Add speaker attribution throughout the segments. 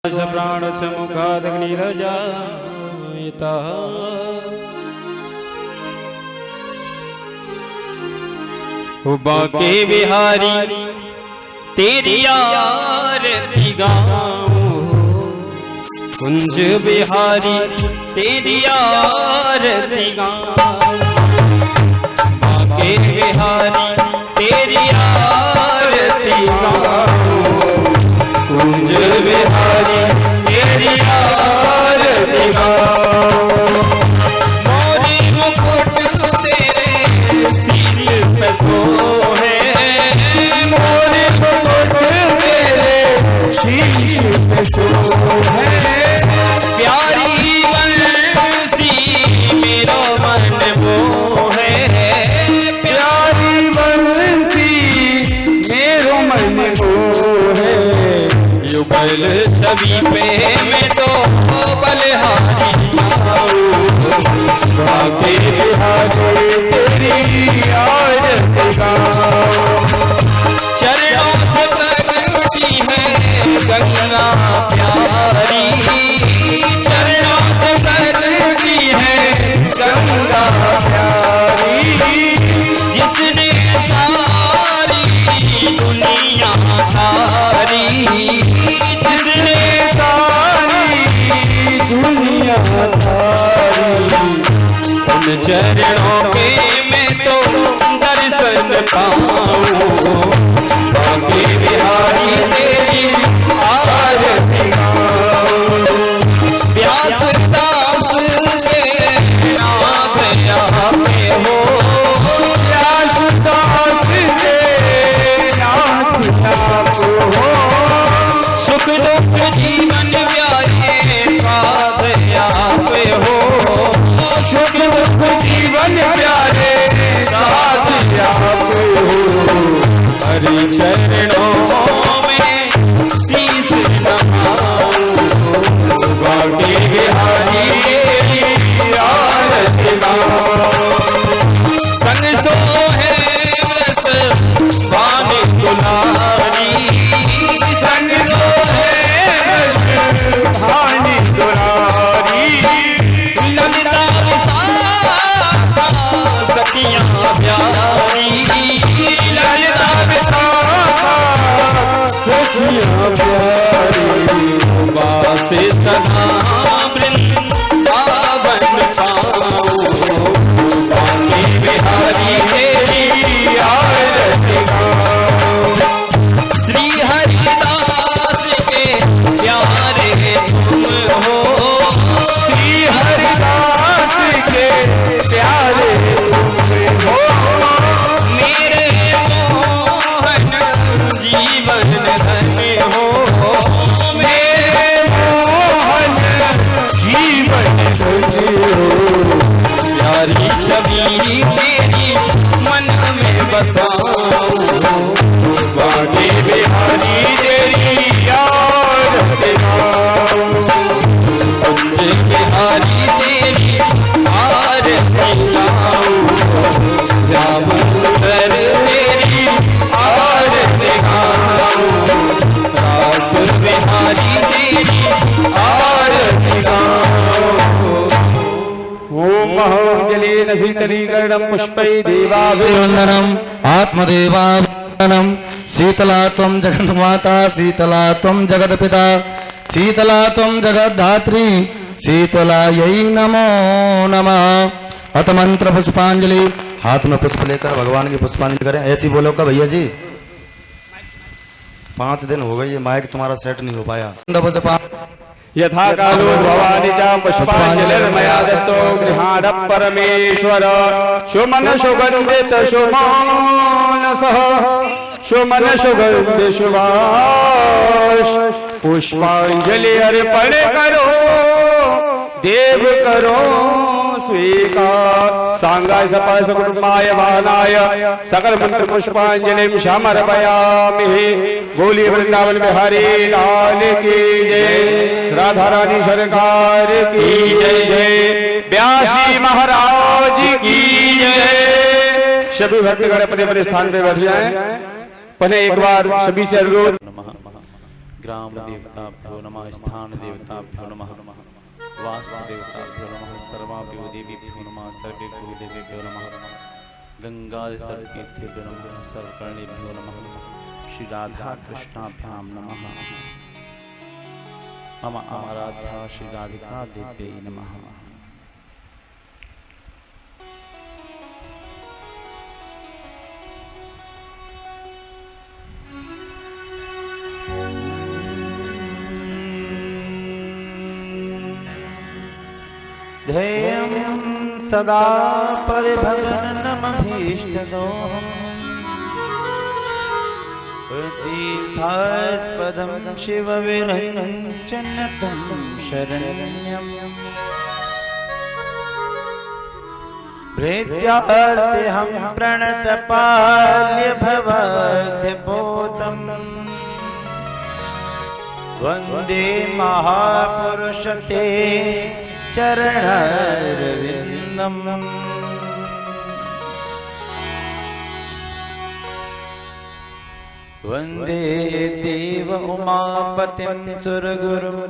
Speaker 1: प्राण च मुखादग्निरजायता बाके बिहारी तेरी आरती गाऊं, कुंज बिहारी तेरी आरती गाऊं, बाके बिहारी तेरी आरती गाऊं, कुंज बिहारी तेरी आरती गाऊं। मोरी मुकुट तेरे शीश पे सोहे, मोरी मुकुट तेरे शीश पे सोहे, प्यारी बंसी मेरो मन मोहे, प्यारी बंसी मेरो मन मोहे, युगल छवि पे मैं तो बलिहारी आऊं, बाके बिहारी तेरी आरती गाऊं। चरणों से प्रगटी है गंगा प्यारी, चरणों से प्रगटी है गंगा प्यारी, जिसने सारी दुनिया तारी, जिसने सारी दुनिया तारी, उन चरणों के मैं तो दर्शन पाऊं, बाके बिहारी तेरी आरती गाऊं। व्यास दास के नाम पे हो, व्यास दास के नाम हो, सुख दुख जीवन व्याहे साध आप हो, सुख दुख जीवन प्यारे साथ आप हो, हरि चरणों में शीश नमाऊं, बाके बिहारी तेरी आरती गाऊं। संग सोहे रस भानु दुलारी, संग सोहे रस भानु दुलारी, ललिता विशाखा सखियां प्यारी, ललिता विशाखा सखियां प्यारी, वासे सदा वृंदावन पाऊं, बाके बिहारी तेरी आरती गाऊं। श्री हरिदास के प्यारे तुम हो, श्री हरिदास के प्यारे तुम हो, मेरे मोहन जीवन धन्य हो, मेरे मोहन जीवन धन्य हो, प्यारी छवि तेरी मन में बसाऊं, बाके बिहारी तेरी आरती गाऊं, कुंज बिहारी तेरी आरती गाऊं, श्याम सुंदर तेरी आरती गाऊं, दास बिहारी तेरी आरती गाऊं। ओम महांजलिन शीतलीकरणं पुष्पै देवाभिवन्दनम् आत्मदेवाभिवन्दनम्। शीतला त्वं जगन्माता, शीतला त्वं जगत्पिता, शीतला त्वं जगद्धात्री, शीतलायै नमो नमः। अत मंत्र पुष्पांजलि, हाथ में पुष्प लेकर भगवान की पुष्पांजलि करें। ऐसी बोलो का भैया जी, 5 दिन हो गए ये माइक तुम्हारा सेट नहीं हो पाया। यथा कालो भवानी च पुष्पांजलिर्मया दत्तो गृहाण परमेश्वर, सुमन सुगंधित सुमानसः, सुमन सुगंधित सुभाष, पुष्पांजलि अर्पण करो देव करो स्वीकार। सांगाय सपाय सकुटुंबाय वाहनाय सकल मंत्र पुष्पांजलिं समर्पयामि। बोलिए वृंदावन बिहारी लाल की जय, राधा रानी सरकार की जय जय, व्यासी महाराज की जय। सभी भक्तगण अपने अपने स्थान पे बैठ जाएं। पहले एक बार सभी से अनुरोध, ग्राम देवताभ्यो नमः, स्थान देवताभ्यो नमः, वास्तु देवताभ्यो नमः, सर्वाभ्यो देवीभ्यो नमः, सर्वेभ्यो देवेभ्यो नमः, गंगा सर्वतीर्थेभ्यो नमः, सर्वकर्णेभ्यो नमः, श्री राधा कृष्णाभ्याम नमः, मम आराध्या श्री राधिका देव्यै नमः।
Speaker 2: ध्येयं सदा परिभवनमभीष्टदोहम् तीर्थास्पदं शिवविरञ्चनतं शरण्यम् प्रीत्यार्तिहं प्रणतपाल्यभवद्यपोतम् वन्दे महापुरुष ते चरणरविन्दम्। वन्दे देव उमापतिं सुरगुरुं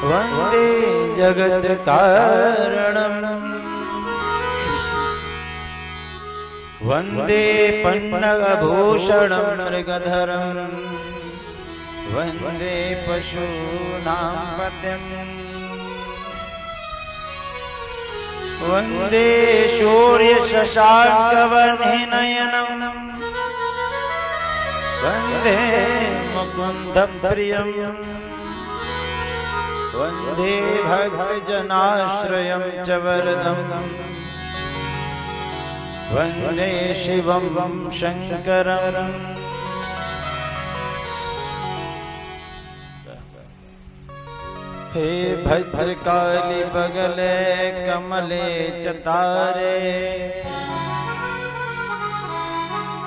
Speaker 2: वन्दे जगत्कारणम् वन्दे पन्नगभूषणं मृगधरम् वन्दे पशूनां पतिम् वन्दे शौर्यशशाङ्कवर्णिनयनम् वन्दे मुकुन्दप्रियम् वन्दे भक्तजनाश्रयं च वरदम् वन्दे शिवं शङ्करम्। हे भद्रकाली बगले कमले चतारे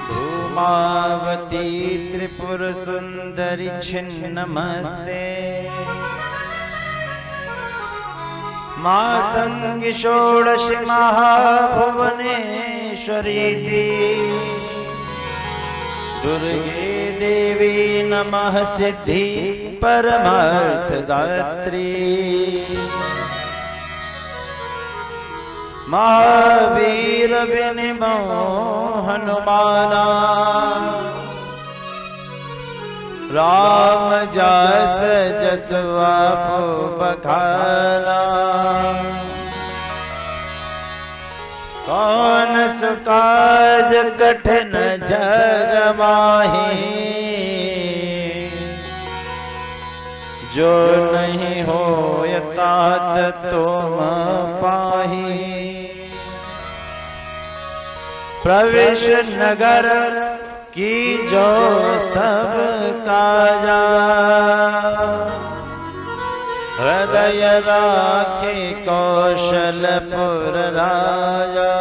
Speaker 2: धूमावती त्रिपुर सुंदरी छिन्नमस्ते मातंगी षोडश महाभुवनेश्वरीति दुर्गे देवी नमः सिद्धि परमार्थदात्री महावीर विनिमो हनुमाना राम जस जसवा बखाना कौन सुकाज कठिन जग माही जो नहीं हो तात तुम पाही प्रवेश नगर की जो सब काजा हृदय राखे कौशलपुर राजा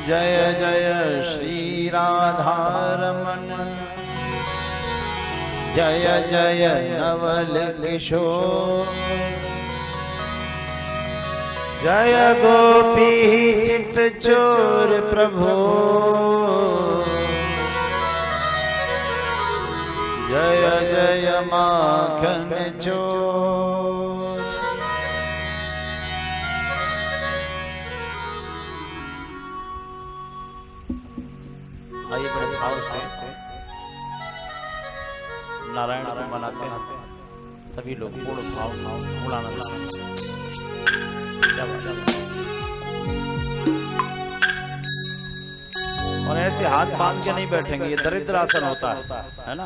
Speaker 2: जय जय श्री राधारमण जय जय नवल किशोर जय गोपी चित चोर प्रभु जय जय माखन चोर। आइए बड़े भाव से नारायण को मनाते हैं सभी लोग पूर्ण भाव पूर्ण आनंद। और ऐसे हाथ बांध के नहीं बैठेंगे, ये दरिद्र आसन होता है ना।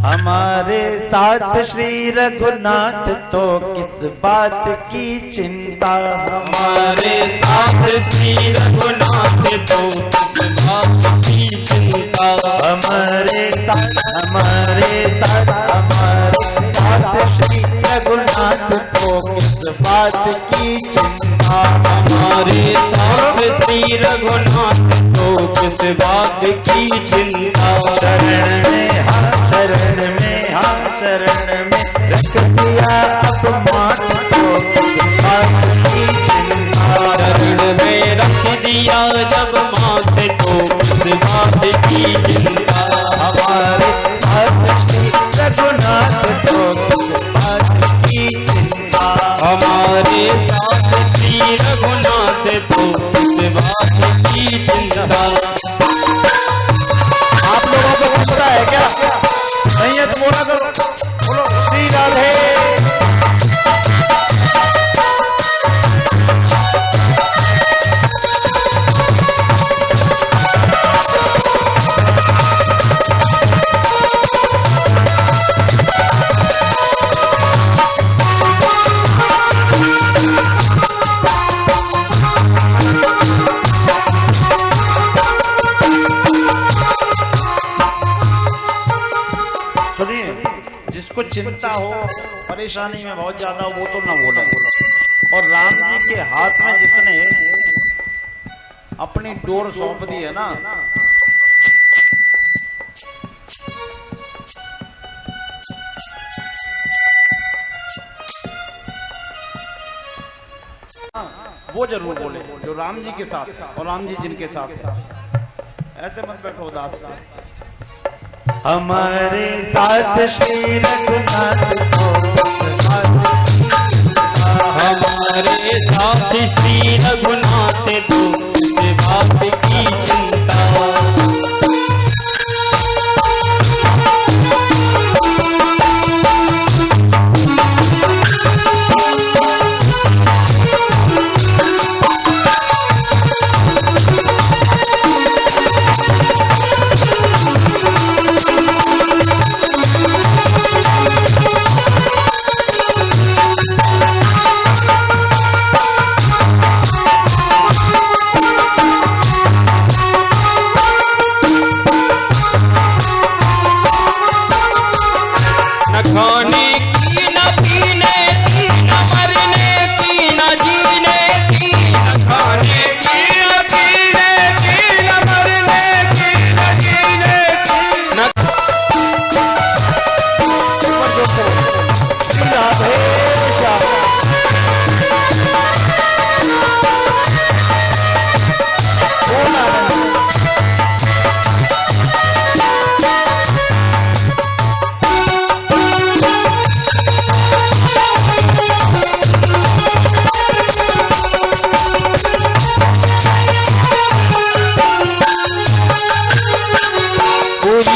Speaker 2: हमारे साथ श्री रघुनाथ तो किस बात की चिंता,
Speaker 3: हमारे साथ श्री रघुनाथ तो किस बात की चिंता,
Speaker 2: हमारे साथ श्री रघुनाथ तो किस बात की चिंता,
Speaker 3: हमारे साथ श्री रघुनाथ तो किस बात की चिंता।
Speaker 2: शरण में हाँ शरण में रख दिया अब मात को किस बात की
Speaker 3: हमारे साथ श्री रघुनाथ तो किस बात की चिंता।
Speaker 2: आप लोगों को चिंता है क्या? नहीं है तो बोला करो, बोलो श्री राधे। जिसको चिंता हो, परेशानी में बहुत ज्यादा हो, वो तो ना बोले। और राम जी के हाथ में जिसने अपनी डोर सौंप दी है ना, वो जरूर बोले जो राम जी के साथ और राम जी जिनके साथ है। ऐसे मत बैठो उदास से। हमारे साथ श्री रघुनाथ तो
Speaker 3: हमारे साथ श्री रघुनाथ तो किस बात की चिंता। खाने की न पीने की न मरने की न जीने की, न खाने की न पीने की न मरने की न जीने की, न
Speaker 2: श्री राधे श्याम।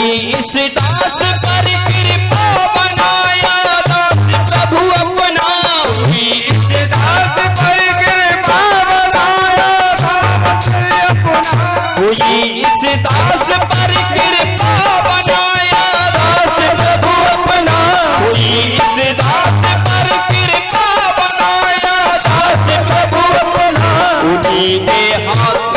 Speaker 3: इस दास पर कृपा बनाया दास प्रभु अपना। इस दास पर कृपा बनाया दास अपना। इस दास पर कृपा बनाया दास प्रभु अपना। इस दास पर कृपा बनाया दास प्रभु अपना। उन्हीं के हाथ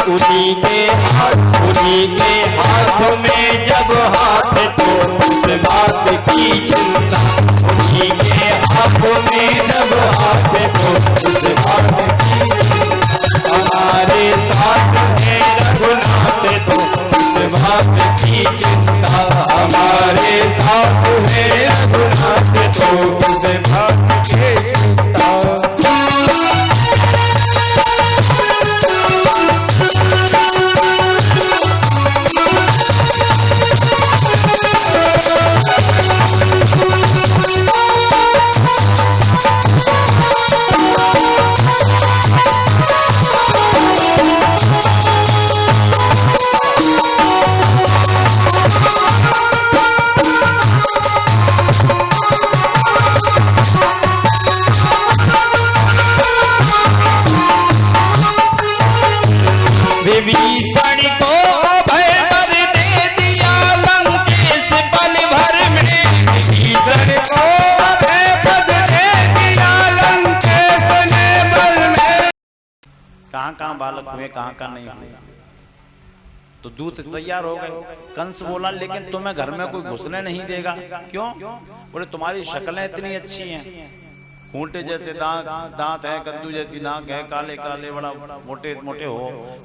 Speaker 3: में जब हाथ तो किस बात की चिंता। उन्हीं के हाथ में जब हाथ तो किस बात की चिंता। हमारे साथ है रघुनाथ तो किस बात की चिंता। हमारे साथ है रघुनाथ तो किस बात की चिंता। विभीषण को भय पर दे दिया लंकेश पल भर में। विभीषण को भय पर दे दिया लंकेश ने पल में।
Speaker 2: कहाँ बालक हुए, कहाँ नहीं हुए। तो दूत तैयार हो गए। कंस बोला लेकिन तुम्हें घर में कोई घुसने नहीं देगा। क्यों? बोले तुम्हारी शक्लें इतनी अच्छी हैं, खूंटे जैसे दांत है, कद्दू जैसी नाक है, काले काले बड़ा मोटे मोटे हो,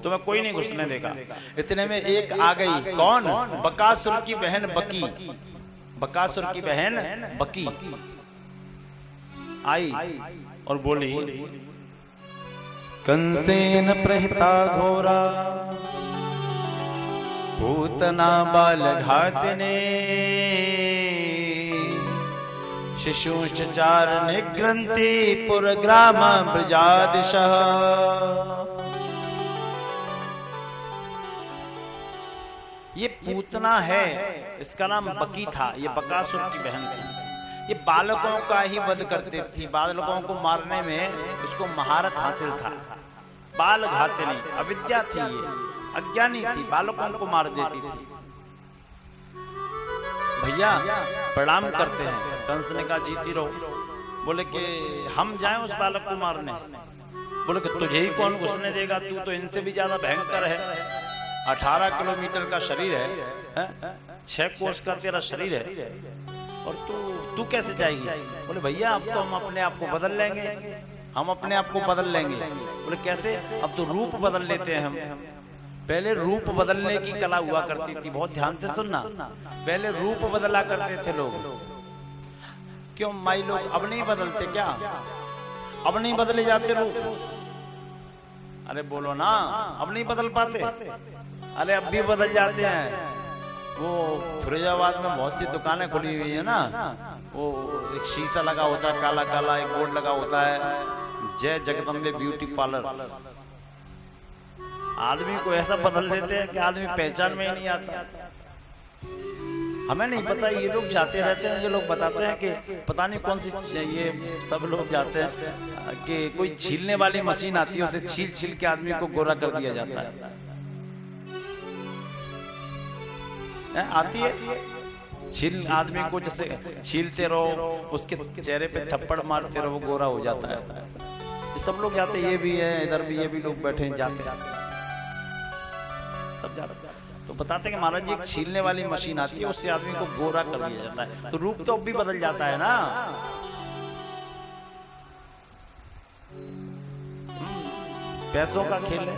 Speaker 2: तुम्हें कोई नहीं घुसने देगा। इतने में एक आ गई। कौन? बकासुर की बहन बकी। बकासुर की बहन बकी आई और बोली, कंसेन प्रहिता घोरा पूतना बाल घातने, शिशुश्चार निग्रंथि पुरग्राम ब्रजादिशः। ये पूतना है, इसका नाम बकी था, ये बकासुर की बहन थी। ये बालकों का ही वध करती थी, बालकों को मारने में उसको महारत हासिल था। बाल घाते नहीं, अविद्या थी, ये अज्ञानी थी, बालकों को मार देती थी। भैया प्रणाम करते हैं, कंस ने कहा जीती रहो। बोले कि हम जाएं उस बालक को मारने। बोले कि तुझे ही कौन घुसने देगा, तू तो इनसे भी ज्यादा भयंकर है। 18 किलोमीटर का शरीर है, 6 कोस का तेरा शरीर है, और तू कैसे जाएगी? बोले भैया अब तो हम अपने आप को बदल लेंगे, हम अपने आप को बदल लेंगे। बोले कैसे? अब तो रूप बदल लेते हैं हम। पहले रूप बदलने की कला हुआ करती थी, बहुत ध्यान से सुनना। पहले रूप बदला करते थे लोग। क्यों माई लोग अब नहीं बदलते क्या? अब नहीं बदले जाते रूप? अरे बोलो ना, अब नहीं बदल पाते? अरे अब भी बदल जाते हैं। वो फिरोजाबाद में बहुत सी दुकानें खुली हुई है ना, वो एक शीशा लगा होता है काला काला, एक बोर्ड लगा होता है जय जगदम्बे ब्यूटी पार्लर। आदमी को ऐसा बदल देते हैं कि आदमी पहचान में ही नहीं आता। हमें नहीं पता, ये लोग जाते रहते हैं, ये लोग बताते हैं कि पता नहीं कौन सी, ये सब लोग जाते हैं कि कोई छीलने वाली मशीन आती है, उसे छील छील के आदमी को गोरा कर दिया जाता है। आती है, छील आदमी को जैसे छीलते रहो, उसके चेहरे पे थप्पड़ मारते रहो, वो गोरा हो जाता है। ये सब लोग जाते, ये भी है इधर भी, ये भी लोग बैठे हैं, जाते सब जाते। तो बताते हैं कि महाराज जी एक छीलने वाली मशीन आती है, उससे आदमी को गोरा कर दिया जाता है। तो रूप तो अब भी बदल जाता है ना। पैसों का खेल है,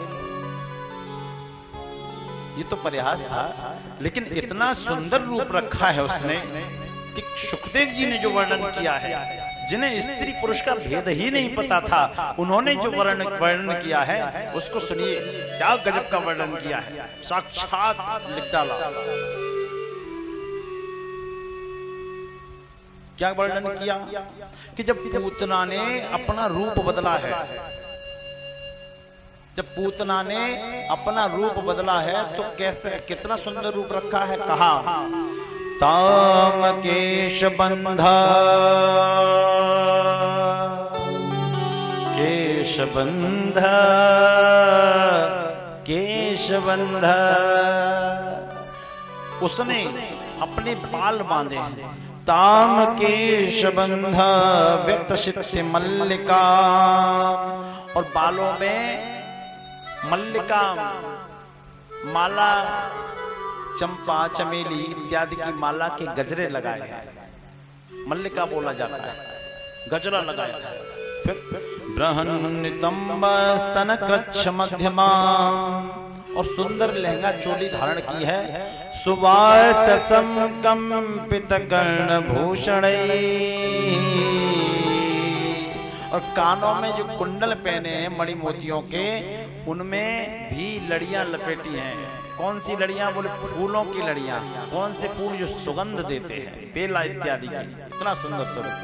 Speaker 2: ये तो प्रयास था, लेकिन इतना सुंदर रूप रखा है उसने कि सुखदेव जी ने जो वर्णन किया है, जिन्हें स्त्री पुरुष का भेद ही नहीं पता था, उन्होंने जो वर्णन किया है उसको सुनिए, क्या गजब का वर्णन किया है, साक्षात लिख डाला। क्या वर्णन किया कि जब पूतना ने अपना रूप बदला है, जब पूतना ने अपना रूप बदला है तो कैसे, कितना सुंदर रूप रखा है। कहा ताम केश बंधा, केश बंधा, केश बंधा। उसने अपने बाल बांधे, ताम केश बंधा व्यक्त शित्य मल्लिका, और बालों में मल्लिका, माला, चंपा, चमेली इत्यादि की माला के गजरे लगाए हैं। मल्लिका बोला जाता है, गजरा लगाया है। फिर बृहन्नितंब स्तन कृच्छ मध्यमा, और सुंदर लहंगा चोली धारण की है। सुवाससं कंपित कर्ण भूषण, और कानों में जो कुंडल पहने हैं मणि मोतियों के, उनमें भी लड़ियां लपेटी हैं। कौन सी लड़ियां? बोले फूलों की लड़ियां। कौन से फूल? जो सुगंध देते हैं, बेला इत्यादि की। इतना सुंदर स्वरूप।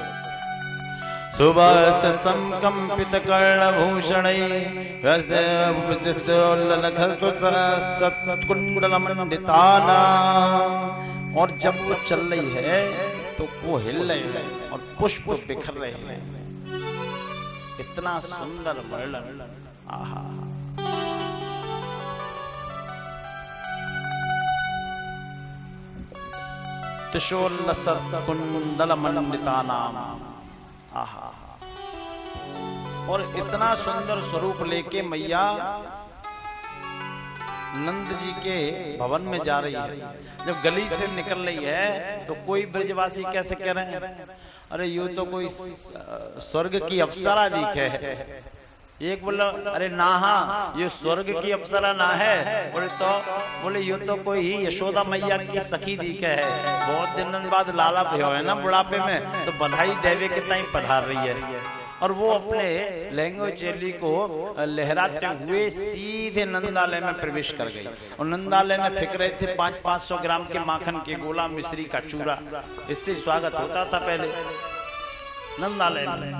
Speaker 2: सुबह संकंपित कर्ण भूषण, कुंडल मंडिताना, और जब वो चल रही है तो वो हिल रहे हैं और पुष्प बिखर रहे हैं। इतना सुंदर वर्णन, आहा। त्रिशूलसत् कुंडल मंडितानाम, आहा। और इतना सुंदर स्वरूप लेके मैया नंद जी के भवन में जा रही है। जब गली से निकल रही है तो कोई ब्रजवासी कैसे कह रहे हैं, अरे ये तो कोई स्वर्ग की अप्सरा दिखे है। एक बोला अरे ना, हाँ ये स्वर्ग की अप्सरा ना है। बोले ये तो कोई ही यशोदा मैया की सखी दिखे है। बहुत दिन बाद लाला भयो है ना बुढ़ापे में, तो बधाई देवे के टाइम पधार रही है। और वो अपने लहंगे चेली को लहराते हुए सीधे नंदालय में प्रवेश कर गई। और नंदालय में फेंक रहे थे 500-500 ग्राम के माखन के गोला, मिश्री का चूरा। इससे स्वागत होता था पहले। नंदालय में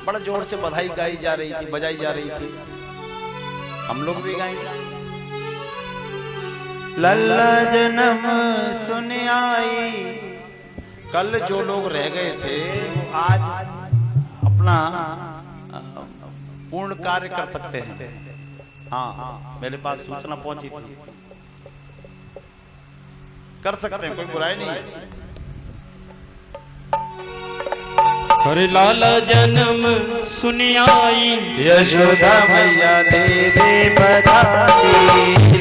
Speaker 2: बड़ा जोर से बधाई गाई जा रही थी, बजाई जा रही थी, हम लोग भी गाएंगे।
Speaker 1: लल्ला जन्म सुन आई।
Speaker 2: कल जो लोग रह गए थे वो आज अपना पूर्ण कार्य कर सकते हैं। हाँ, मेरे पास सूचना पहुंची थी, कर सकते हैं, कोई बुराई नहीं है।
Speaker 3: हरे लाला जन्म सुन आई,
Speaker 1: यशोदा मैया दे दे बधाई।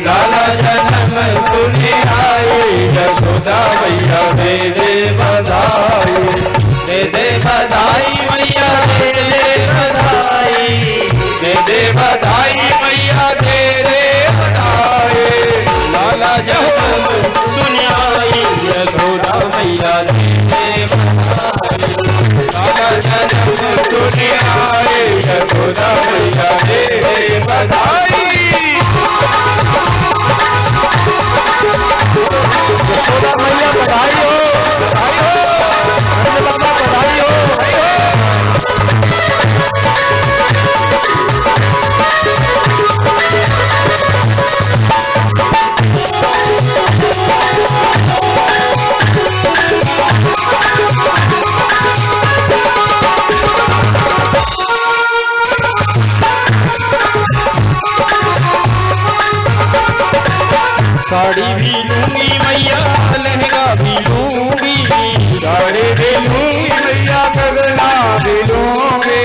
Speaker 3: लाला जन्म सुन आई, यशोदा मैया दे दे बधाई। दे दे बधाई मैया दे दे बधाई, दे दे बधाई मैया दे दे बधाई। लाला जन्म सुन आई, यशोदा मैया दे दे बधाई। लाला जन्म सुन आए, यशोदा मैया दे दे बधाई। यशोदा मैया बधाई हो, बधाई हो, बाबा बधाई हो, बधाई हो। साड़ी भी लूंगी मैया, लहंगा भी लूंगी, साड़ी भी लूंगी मैया, गगना भी लूंगी।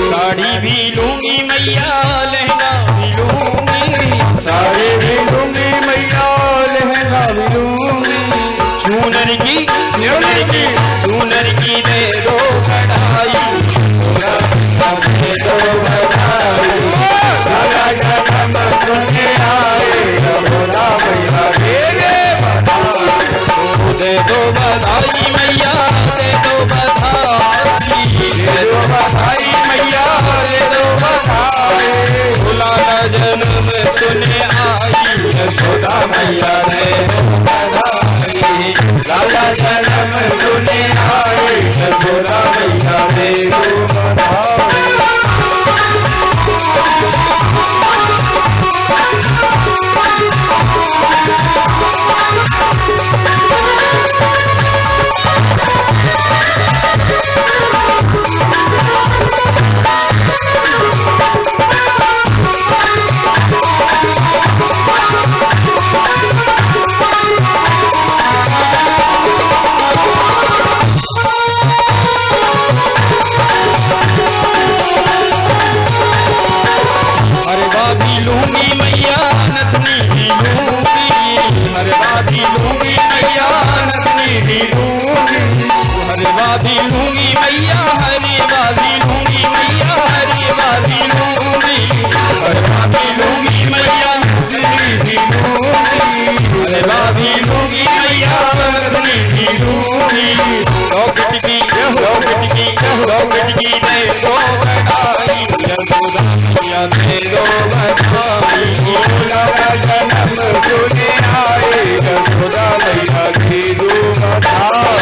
Speaker 3: साड़ी भी लूंगी मैया, लहंगा भी लूंगी, साड़ी भी लूंगी मैया, लहंगा भी लूंगी। चूनर की चूनर की दे दो कढ़ाई, दे दो बधाई। लाला जन्म सुन आए, यशोदा मैया दे दे बधाई। दे दो बधाई मैया, दे दो बधाई, दे दो बधाई मैया, दे दो बधाई। लाला जन्म सुन आई, यशोदा मैया दे दो बधाई। लाला जन्म सुन आई, यशोदा मैया दे दो बधाई। लूंगी मैया, नथनी भी लूंगी, हरवा भी लूंगी मैया, नथनी भी लूंगी। हरवा भी लूंगी मैया, हरवा भी लूंगी मैया, हरवा भी लूंगी। हरवा भी लूंगी मैया, नथनी भी लूंगी, हरवा भी लूंगी मैया, नथनी भी लूंगी। लॉकेट की दे दो बधाई, यशोदा मैया दे दो बधाई। लाला जन्म सुन आए, यशोदा मैया दे दो बधाई।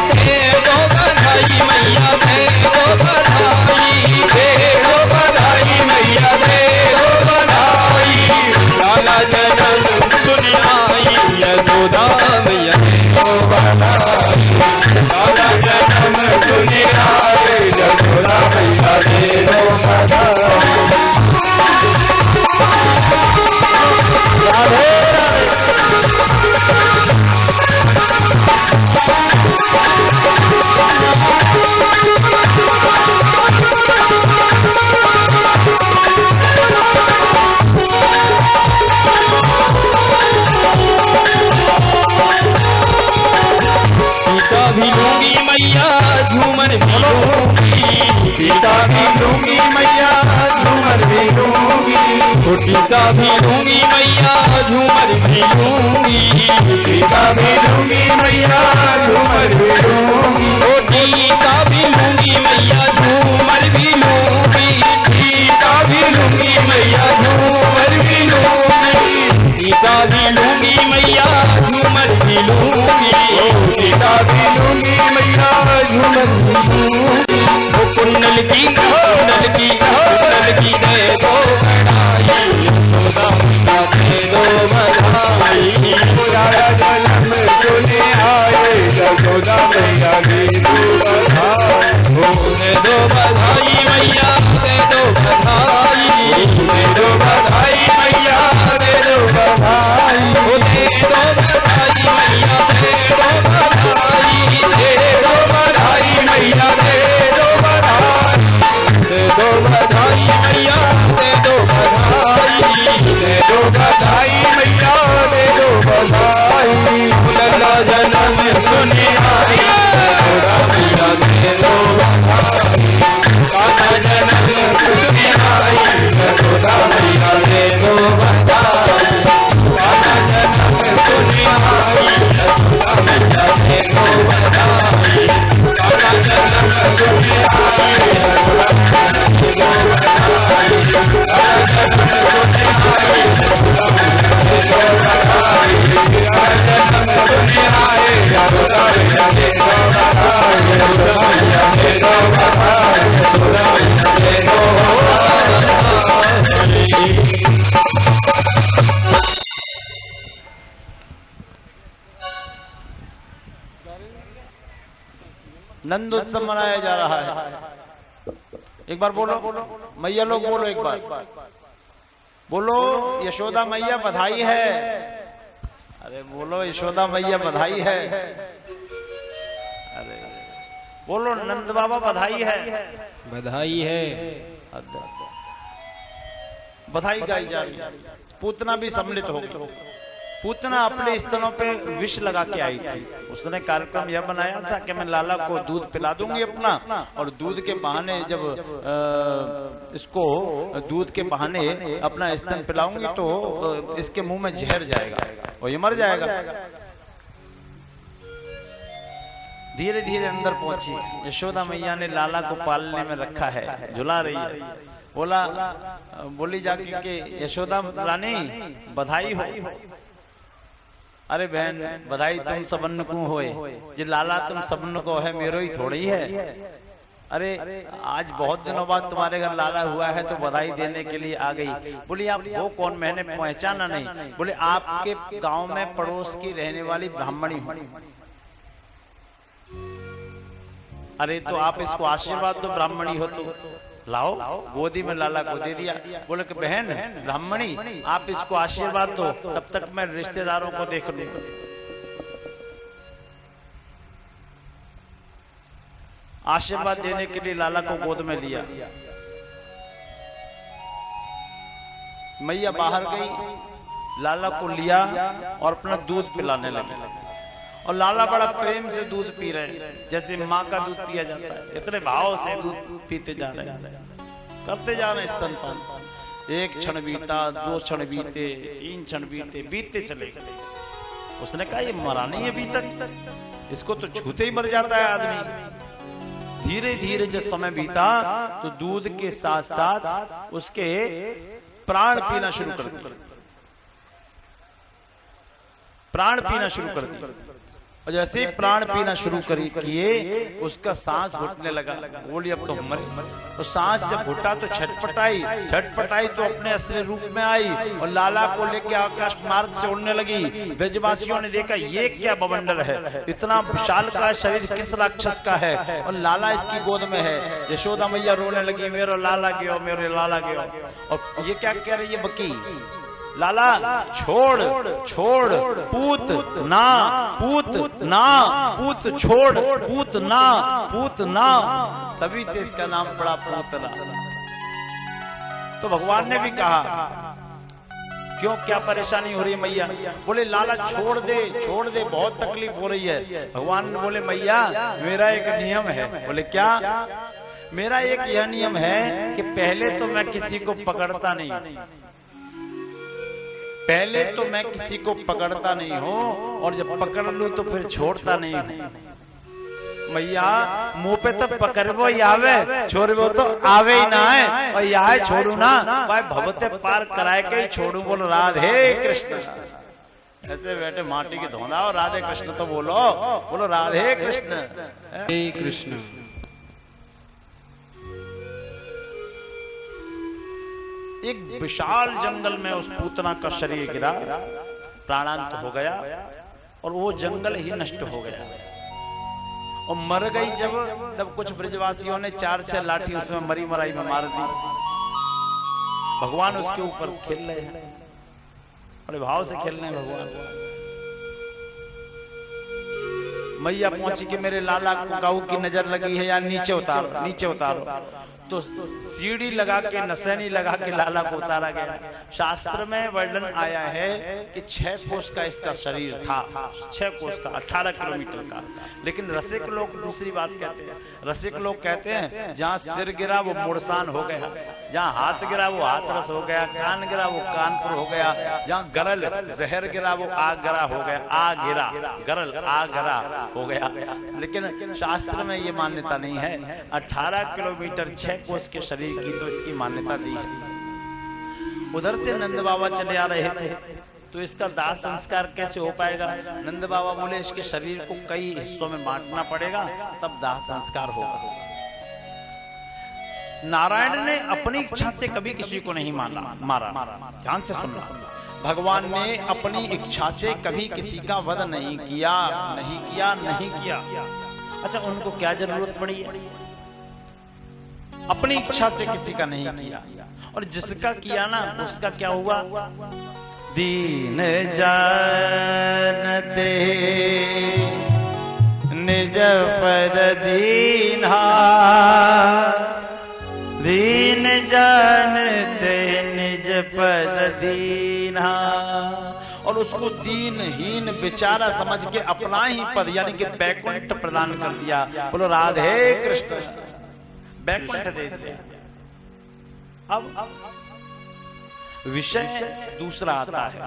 Speaker 3: दे दो बधाई मैया, दे दो बधाई, दे दो बधाई मैया, दे दो बधाई। लाला जन्म सुन आई, यशोदा मैया दे दो बधाई। लाला जन्म सुन आए, यशोदा मैया दे दो बधाई। सीता भी लूंगी मैया, झूमर भी लूंगी, सीता भी लूंगी मैया, झूमर भी लूंगी। सीता भी लूंगी मैया, झूमर भी लूंगी, सीता भी लूंगी मैया, झूमर भी लूंगी। सीता भी लूंगी मैया, झूमर भी लूंगी, सीता भी लूंगी मैया, झूमर भी लूंगी। सीता भी लूंगी मैया, झूमर भी लूंगी, सीता भी लूंगी मैया, कुंडल की दे दो बधाई, यशोदा मैया दे दो बधाई।
Speaker 4: पुराना जन्म सुने आए यशोदा मैया दे दो बधाई।
Speaker 3: दे दो बधाई मैया दे दो बधाई,
Speaker 4: दे दो बधाई मैया दे दो बधाई।
Speaker 3: दे दो बधाई मैया दे दो बधाई,
Speaker 4: दे दो बधाई मैया दे दो बधाई।
Speaker 3: दे दो बधाई मैया दे दो बधाई,
Speaker 4: दे दो बधाई मैया दे दो बधाई।
Speaker 3: पुराना जन्म सुने आए यशोदा मैया दे दो बधाई। पुराना जन्म सुने आए यशोदा मैया दे दो बधाई। पुराना जन्म सुने आए यशोदा मैया दे दो बधाई। पुराना जन्म सुने आए यशोदा मैया दे दो बधाई। पुराना जन्म सुने आए यशोदा मैया दे दो बधाई। पुराना जन्म सुने आए यशोदा मैया दे दो बधाई। यशोदा मैया दे दो बधाई, यशोदा मैया दे दो
Speaker 2: नंद उत्सव मनाया जा रहा है। एक बार बोलो मैया लोग, बोलो एक बार बोलो, यशोदा मैया बधाई है। अरे बोलो यशोदा मैया बधाई है। अरे बोलो नंद बाबा बधाई है।
Speaker 3: बधाई है।
Speaker 2: बधाई गाई जा रही है। पूतना भी सम्मिलित हो गई। पूतना अपने स्तनों पे विष लगा के आई थी। उसने कार्यक्रम यह बनाया था कि मैं लाला को दूध पिला दूंगी अपना, और दूध के बहाने जब इसको दूध के बहाने अपना स्तन पिलाऊंगी तो इसके मुंह में जहर जाएगा और ये मर जाएगा। धीरे धीरे अंदर पहुंची। यशोदा मैया ने लाला को पालने में रखा है, झुला रही है। बोली जाके कि यशोदा रानी बधाई हो। अरे बहन बधाई तुम सबन को होए, जे लाला तुम सबन को है, मेरो ही थोड़ी है। अरे आज बहुत दिनों बाद तुम्हारे घर लाला हुआ है तो बधाई देने के लिए आ गई। बोली आप वो कौन, मैंने पहचाना नहीं। बोले आपके गांव में पड़ोस की रहने वाली ब्राह्मणी हूं। अरे तो आप इसको आशीर्वाद दो, ब्राह्मणी हो तो लाओ। गोदी में लाला को दे दिया। बोले कि बहन ब्राह्मणी आप इसको आशीर्वाद दो, तब तक मैं रिश्तेदारों को देख लूं। आशीर्वाद देने के लिए लाला को गोद में लिया। मैया बाहर गई, लाला को लिया और अपना दूध पिलाने लगी। और लाला बड़ा प्रेम से दूध पी रहे, जैसे माँ का दूध पिया जाता है, इतने भाव से दूध पीते जा रहे हैं, करते जा रहे स्तनपान। एक क्षण बीता, 2 क्षण बीते, 3 क्षण बीते चले गए। उसने कहा ये मरा नहीं है अभी तक, इसको तो छूते ही मर जाता है आदमी। धीरे धीरे जब समय बीता तो दूध के साथ साथ उसके प्राण पीना शुरू कर दिए। प्राण पीना शुरू कर दिए। और जैसे प्राण पीना शुरू किए उसका सांस घुटने लगा। बोली अब तो मरे। तो सांस जब घुटा तो छटपटाई तो अपने असली रूप में आई और लाला को लेकर आकाश मार्ग से उड़ने लगी। ब्रजवासियों ने देखा ये क्या बवंडर है, इतना विशाल का शरीर किस राक्षस का है, और लाला इसकी गोद में है। यशोदा मैया रोने लगी, मेरो लाला गयो, मेरे लाला गयो। और ये क्या कह रही है बकी, लाला छोड़ छोड़, पूत ना पूत ना, पूत छोड़ पूत ना। तभी से इसका नाम पड़ा पूतना। तो भगवान ने भी कहा क्यों, क्या परेशानी हो रही है मैया? बोले लाला छोड़ दे, बहुत तकलीफ हो रही है। भगवान ने बोले मैया मेरा एक नियम है। बोले क्या? मेरा एक यह नियम है कि पहले तो मैं किसी को पकड़ता नहीं, पहले तो मैं किसी को पकड़ता नहीं हूं, और जब पकड़ लूं तो फिर छोड़ता नहीं हूं। मैया मुंह पे तो पकड़बो ही आवे, छोड़बो तो आवे ही ना है। और यहाँ छोड़ू ना भाई भवते पार कराए के ही छोड़ू। बोल राधे कृष्ण। ऐसे बैठे माटी की धोना और राधे कृष्ण तो बोलो, बोलो राधे कृष्ण।
Speaker 4: हे कृष्ण।
Speaker 2: एक विशाल जंगल में उस पूतना का शरीर गिरा, प्राणांत हो गया और वो जंगल ही नष्ट हो गया और मर गई जब, तब कुछ ब्रजवासियों ने 4-6 लाठी उसमें मरी मराई में मार दी। भगवान उसके ऊपर खेल रहे हैं, बड़े भाव से खेल रहे हैं भगवान। मैया पहुंची कि मेरे लाला को काऊ की नजर लगी है या नीचे उतारो, नीचे उतारो। तो सीढ़ी लगा के, नसैनी लगा के लाला को उतारा गया। शास्त्र में वर्णन आया है कि 6 कोस का इसका शरीर था, 6 कोस का, 18 किलोमीटर का। लेकिन रसिक लोग दूसरी बात कहते हैं। रसिक लोग कहते हैं जहाँ सिर गिरा वो मुड़सान हो गया, जहाँ हाथ गिरा वो हाथरस हो गया, कान गिरा वो कानपुर हो गया, जहाँ गरल जहर गिरा वो आग गरा हो गया, आग गिरा गरल आग गरा हो गया। लेकिन शास्त्र में ये मान्यता नहीं है। 18 किलोमीटर 6 कोस के शरीर की तो इसकी मान्यता दी है। उधर से नंद बाबा चले आ रहे थे, तो इसका दाह संस्कार कैसे हो पाएगा? नंद बाबा बोले इसके शरीर को कई हिस्सों में बांटना पड़ेगा, तब दाह संस्कार होगा। नारायण ने अपनी इच्छा से कभी किसी को नहीं मारा। ध्यान से सुनना, भगवान ने अपनी इच्छा से कभी किसी का वध नहीं किया, नहीं किया, नहीं किया। अच्छा, उनको क्या जरूरत पड़ी है? अपनी इच्छा से किसी का नहीं किया, और जिसका किया ना उसका क्या हुआ? दीन जानते निज पर दीन्हा, दीन जानते निज पर दीन्हा। और उसको दीनहीन बेचारा समझ के अपना ही पद यानी कि बैकुंठ प्रदान कर दिया। बोलो राधे कृष्ण, बैकुंठ दे दिया। अब विषय दूसरा आता है।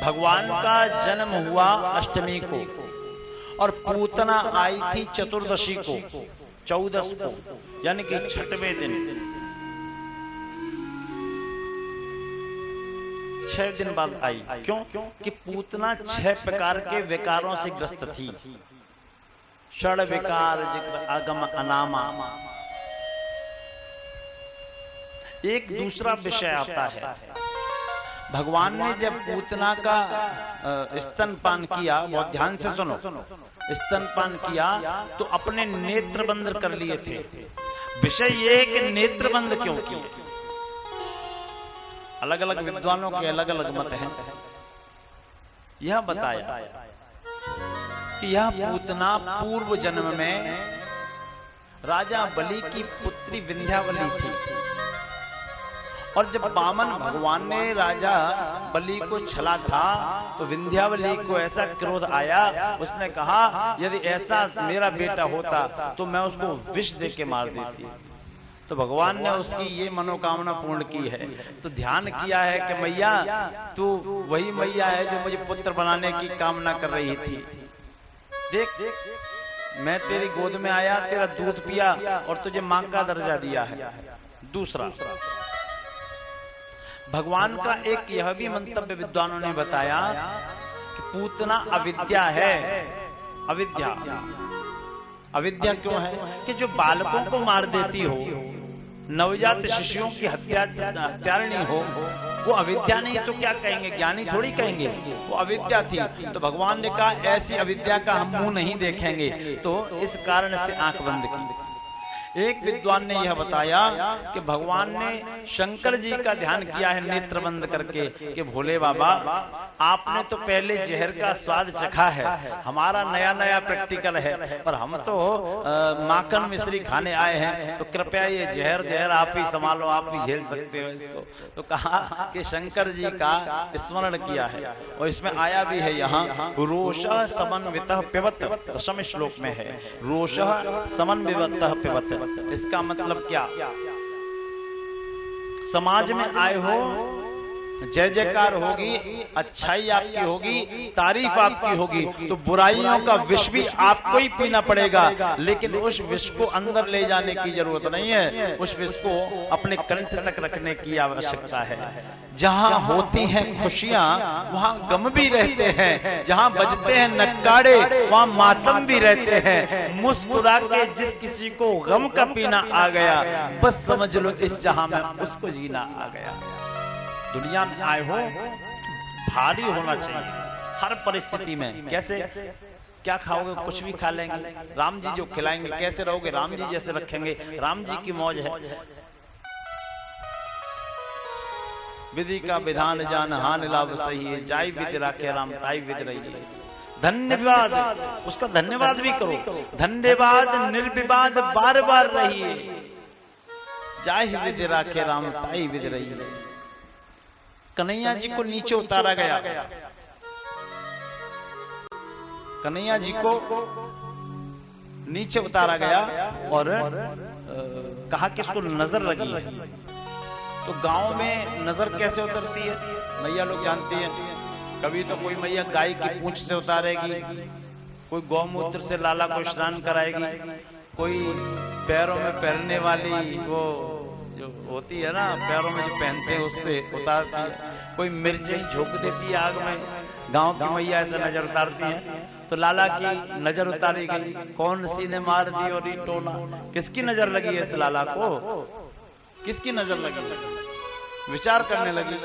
Speaker 2: भगवान का जन्म हुआ अष्टमी को और पूतना आई थी चतुर्दशी को, 14 को, यानी कि 6वें दिन। 6 दिन बाद आई। क्यों? कि पूतना 6 प्रकार के विकारों से ग्रस्त थी। षड विकार, जिक्र, आगम, अनामा। एक दूसरा विषय आता है। भगवान ने जब पूतना का स्तनपान किया, बहुत ध्यान से सुनो, स्तनपान किया तो अपने नेत्र बंद कर लिए थे। विषय ये है कि नेत्र बंद क्यों किए? अलग अलग विद्वानों के अलग अलग मत हैं। यह बताया कि यह पूतना पूर्व जन्म में राजा बलि की पुत्री विंध्यावली थी, और जब वामन भगवान ने राजा बलि को छला था तो विंध्यावली को ऐसा क्रोध आया, उसने कहा यदि ऐसा मेरा बेटा होता तो मैं उसको विष दे के मार देती। तो भगवान ने उसकी ये मनोकामना पूर्ण की है। तो ध्यान किया है कि मैया तू वही मैया है जो मुझे पुत्र बनाने की कामना कर रही थी। देख, मैं तेरी गोद में आया, तेरा दूध पिया और तुझे मां का दर्जा दिया है। दूसरा, भगवान का एक यह भी मंतव्य विद्वानों ने बताया कि पूतना अविद्या है। अविद्या, अविद्या क्यों है? कि जो बालकों को मार देती हो, नवजात शिशुओं की हत्यारिणी हो, वो अविद्या नहीं तो क्या कहेंगे? ज्ञानी थोड़ी कहेंगे, वो अविद्या थी। तो भगवान ने कहा ऐसी अविद्या का हम मुंह नहीं देखेंगे, तो इस कारण से आंख बंद की। एक विद्वान ने यह बताया कि भगवान ने शंकर जी का ध्यान किया है नेत्र बंद करके कि भोले बाबा आपने तो पहले जहर का स्वाद चखा है, हमारा नया नया प्रैक्टिकल है, और हम तो माखन मिश्री खाने आए हैं, तो कृपया ये जहर आप ही संभालो, आप ही झेल सकते हो इसको। तो कहा कि शंकर जी का स्मरण किया है, और इसमें आया भी है यहाँ रोषः समन्वितः पिबत, 10वें श्लोक में है रोषः समन्वितः पिबत। इसका मतलब क्या? समाज में आए हो जय जयकार होगी, अच्छाई आपकी होगी, तारीफ आपकी होगी, तो बुराइयों का विष भी आपको ही पीना पड़ेगा। लेकिन उस विष को अंदर ले जाने की जरूरत नहीं है, उस विष को अपने कंठ तक रखने की आवश्यकता है। जहां होती हैं खुशियां वहां गम भी रहते हैं, जहां बजते हैं नगाड़े वहां मातम भी रहते हैं। मुस्कुरा के जिस किसी को गम का पीना आ गया, बस समझ लो इस जहां में उसको जीना आ गया। दुनिया में आए हो भारी होना चाहिए हर परिस्थिति में। कैसे, क्या खाओगे? कुछ भी खा लेंगे, राम जी जो खिलाएंगे। कैसे रहोगे? राम जी जैसे रखेंगे, राम जी की मौज है। विधि का विधान जान हान लाभ सही है, जाई विधि राखे राम ताई विधि रही। धन्यवाद, उसका धन्यवाद भी करो। धन्यवाद निर्विवाद बार बार रहिए, जाई विधि राखे राम ताई विधि रही। कन्हैया जी को नीचे उतारा गया, कन्हैया जी को नीचे उतारा गया और कहा कि इसको नजर लगी। तो गांव में नजर कैसे उतरती है मैया लोग जानती हैं। कभी तो कोई मैया गाय की पूंछ से उतारेगी, कोई गौमूत्र से लाला को स्नान कराएगी, कोई पैरों में पहनने वाली वो जो होती है ना, पैरों में जो पहनते हैं उससे उतारती है, कोई मिर्चें झोंक देती है आग में। गांव की मैया ऐसे नजर उतारती है। तो लाला की नजर उतारी गई, कौन सी ने मार दी और टोला। किसकी नजर लगी है इस लाला को? किसकी नजर लगी? विचार करने लगी,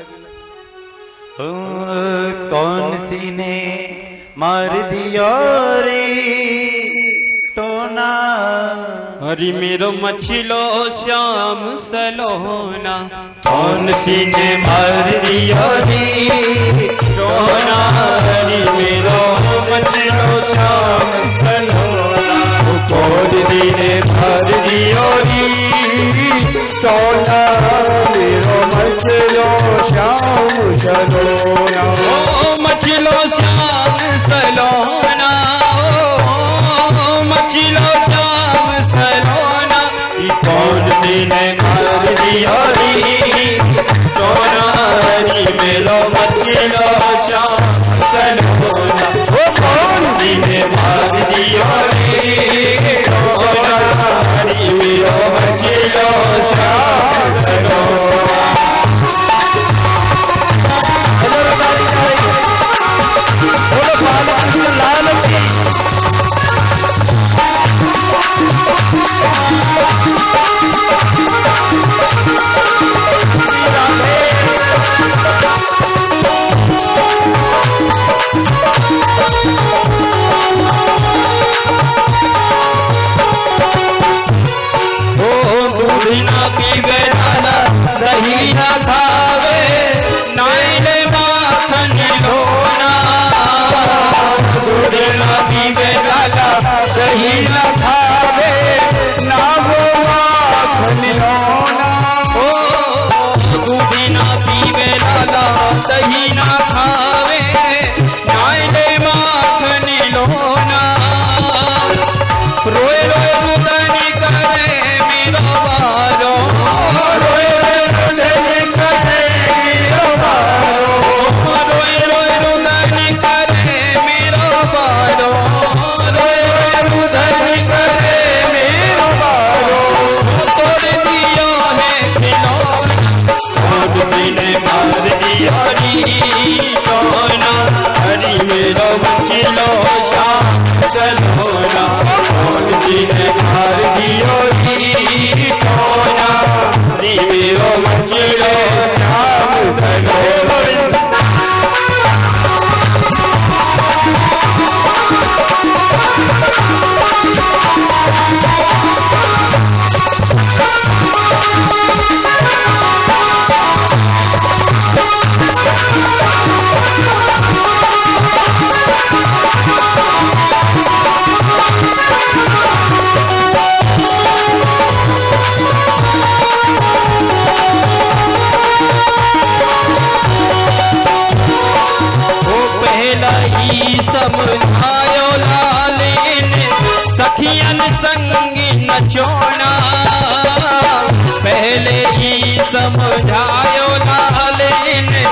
Speaker 1: कौन सी ने मार दिया रे टोना।
Speaker 3: हरि मेरो मछलो श्याम सलोना, कौन सी ने मार दिया रे टोना। हरि मेरो मछलो श्याम सलोना, कौन सी ने मार दिया रे टोना। मेरो मछलो श्याम सलोना, ओ मछलो श्याम सलोना, ओ मछलो श्याम सलोना। कौन सी ने मार दिया रे टोना। हरि मेरो मछलो श्याम सलोना, ओ कौन सी ने मार दिया रे टोना। हरि मेरो मछलो श्याम सलोना। दूध ना पीवे लाला दही ना खावे, नाइले माखन लोना। दूध ना पीवे लाला दही ना खावे, ना वो माखन लोना। ओ दूध ना पीवे लाला दही ना खावे, नाइले माखन लोना। रोए रोए रुदनी करे मेरो बारो, रोए रोए रुदनी करे मेरो बारो, रोए रोए रुदनी करे मेरो बारो, रोए रोए रुदनी करे मेरो बारो। तोड़ दिया है खिलौना, कौन सी ने मार दिया रे टोना। हरि मेरो मछलो श्याम सलोना, कौन सी ने मार दिया रे टोना। हरि मेरो मछलो श्याम सलोना। समझायो लाले ने सखियन संगी नचोना। पहले ही समझायो लाले ने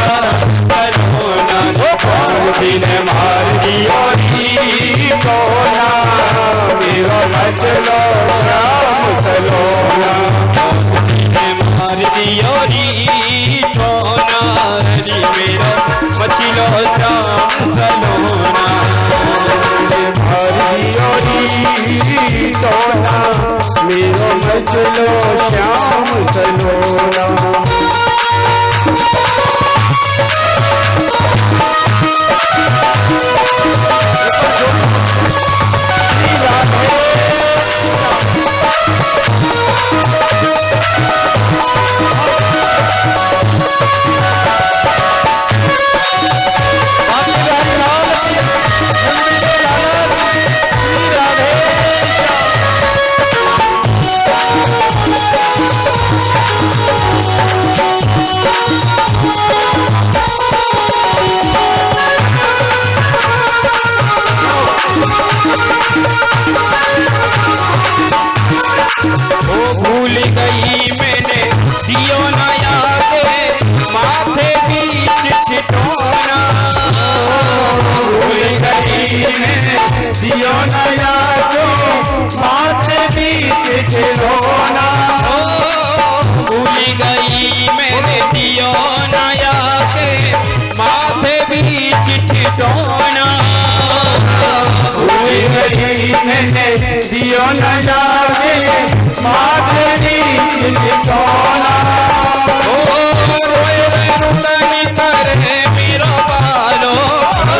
Speaker 3: सलोना दिन मार दियो री टोना मेरो मचलो श्याम सलोना मार दियो री टोना री मेरो मचलो श्याम सलोना मार दियो री टोना मेरो मचलो श्याम सलोना भूल गई मैंने दियो नया के माथे बीच ठिठोना भूल गई मैंने दियो नया को माथे बीच ठिठोना भूल गई मैंने दियो नया के माथे बीच ठिठोना भूल गई मैंने दियो नया माथे ठिठोना रोए रुदन करे मेरो बालो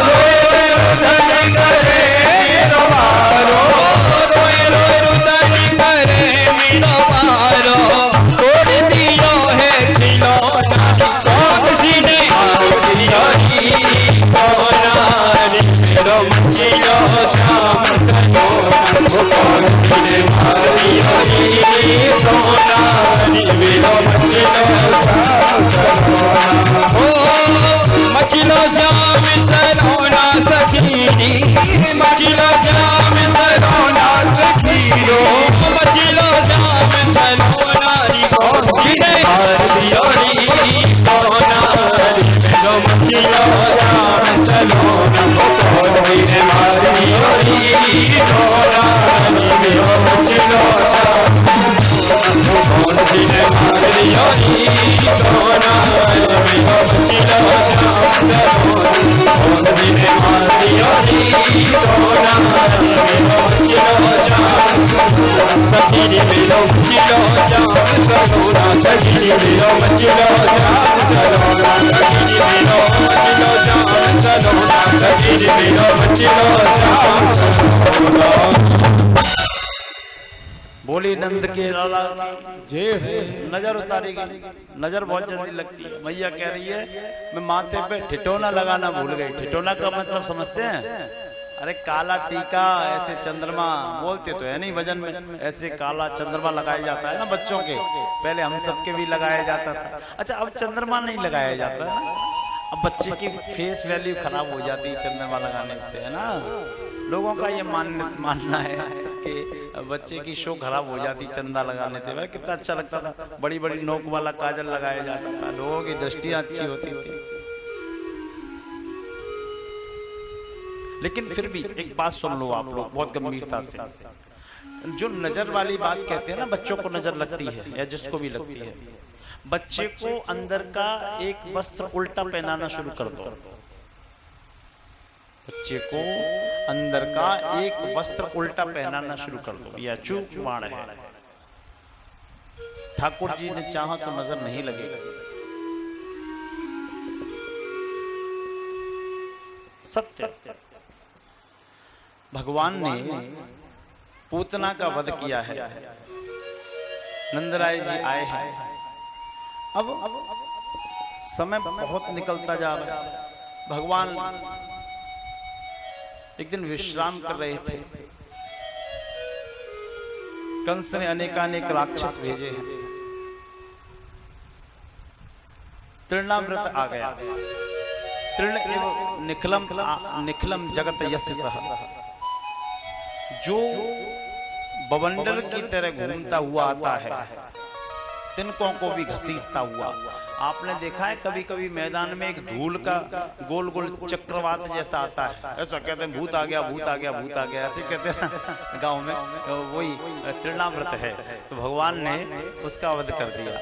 Speaker 3: रोए रुदन करे मेरो बालो रोए रुदन करे मेरो बालो तोड़ दियो है खिलौना कौन सी ने दियो ही कोना मेरो मचलो श्याम सलोना कौन सी ने मार दियो ही सोना मेरो मचलो श्याम सलोना सखीनी मचलो श्याम सलोना सखीरो मचलो श्याम सलोना कौन सी ने मार दियो री सोना मेरो मचलो श्याम सलोना कौन सी ने मार दियो री सोना मेरो मचलो कौन सी ने मार दियो री सोना मेरो मचलो श्याम सलोना कौन सी ने मार दियो री सोना मेरो मचलो श्याम सखी मेरो मचलो श्याम सलोना सखी मेरो मचलो श्याम सलोना सखी मेरो मचलो श्याम सलोना सखी मेरो मचलो श्याम सलोना।
Speaker 2: बोली नंद के लाला जय हो। नजर उतारेगी, नजर बहुत जल्दी लगती है। मैया कह रही है मैं माथे पे ठिठोना लगाना भूल गई। ठिठोना का मतलब समझते हैं? अरे काला टीका, ऐसे चंद्रमा बोलते तो है नहीं वजन में, ऐसे काला चंद्रमा लगाया जाता है ना बच्चों के, पहले हम सबके भी लगाया जाता था। अच्छा अब चंद्रमा नहीं लगाया जाता है, अब बच्चे की फेस वैल्यू खराब हो जाती है चंद्रमा लगाने से, है ना। लोगों का ये मानना है कि बच्चे की शो खराब हो जाती चंदा लगाने से। वह कितना अच्छा लगता था, बड़ी बड़ी नोक वाला काजल लगाया जाता था, लोगों की दृष्टियां अच्छी होती थी। लेकिन फिर भी एक बात सुन लो आप लोग बहुत गंभीरता से, जो नजर वाली बात कहते हैं ना, बच्चों को नजर लगती है या जिसको भी लगती है, बच्चे को अंदर का एक वस्त्र उल्टा पहनाना शुरू कर दो। बच्चे को अंदर का एक वस्त्र उल्टा पहनाना शुरू कर दो, यह अचूक बाण है। ठाकुर जी ने चाहा तो नजर नहीं लगेगा। सत्य भगवान ने पूतना का वध किया है, नंदराय जी आए हैं। अब समय बहुत निकलता जा रहा है। भगवान एक दिन विश्राम कर रहे थे, कंस ने अनेकानेक राक्षस भेजे हैं, तृणाव्रत आ गया। तृण एवं निखलम जगत यस्य सह, जो बवंडर की तरह घूमता हुआ आता है, तिनकों को भी घसीटता हुआ। आपने देखा है कभी कभी मैदान में एक धूल का गोल गोल चक्रवात जैसा आता है, ऐसा कहते हैं भूत आ गया, भूत आ गया, भूत आ गया, ऐसे कहते हैं गांव में। तो वही तृणाव्रत है। तो भगवान ने उसका वध कर दिया।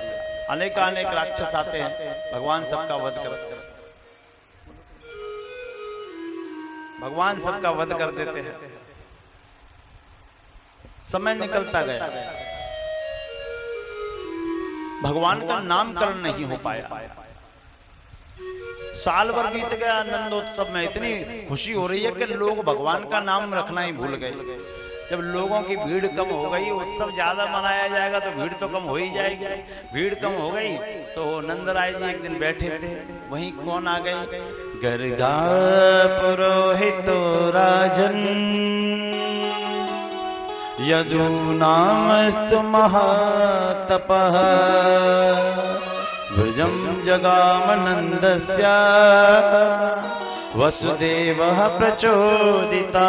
Speaker 2: अनेकानेक राक्षस आते हैं, भगवान सबका वध कर भगवान सबका वध कर देते हैं। समय निकलता गया, भगवान का नामकरण नहीं हो पाया। साल भर बीत गया, आनंदोत्सव में इतनी खुशी हो रही है कि लोग भगवान का नाम रखना ही भूल गए। जब लोगों की भीड़ कम हो गई, उत्सव ज्यादा मनाया जाएगा तो भीड़ तो कम हो ही जाएगी। भीड़ कम हो गई तो नंदराय जी एक दिन बैठे थे, वहीं कौन आ गए? गर्गा पुरोहितो राजन यदूनामस्तु महातपः भुजं जगामनन्दस्य वसुदेवः प्रचोदिता।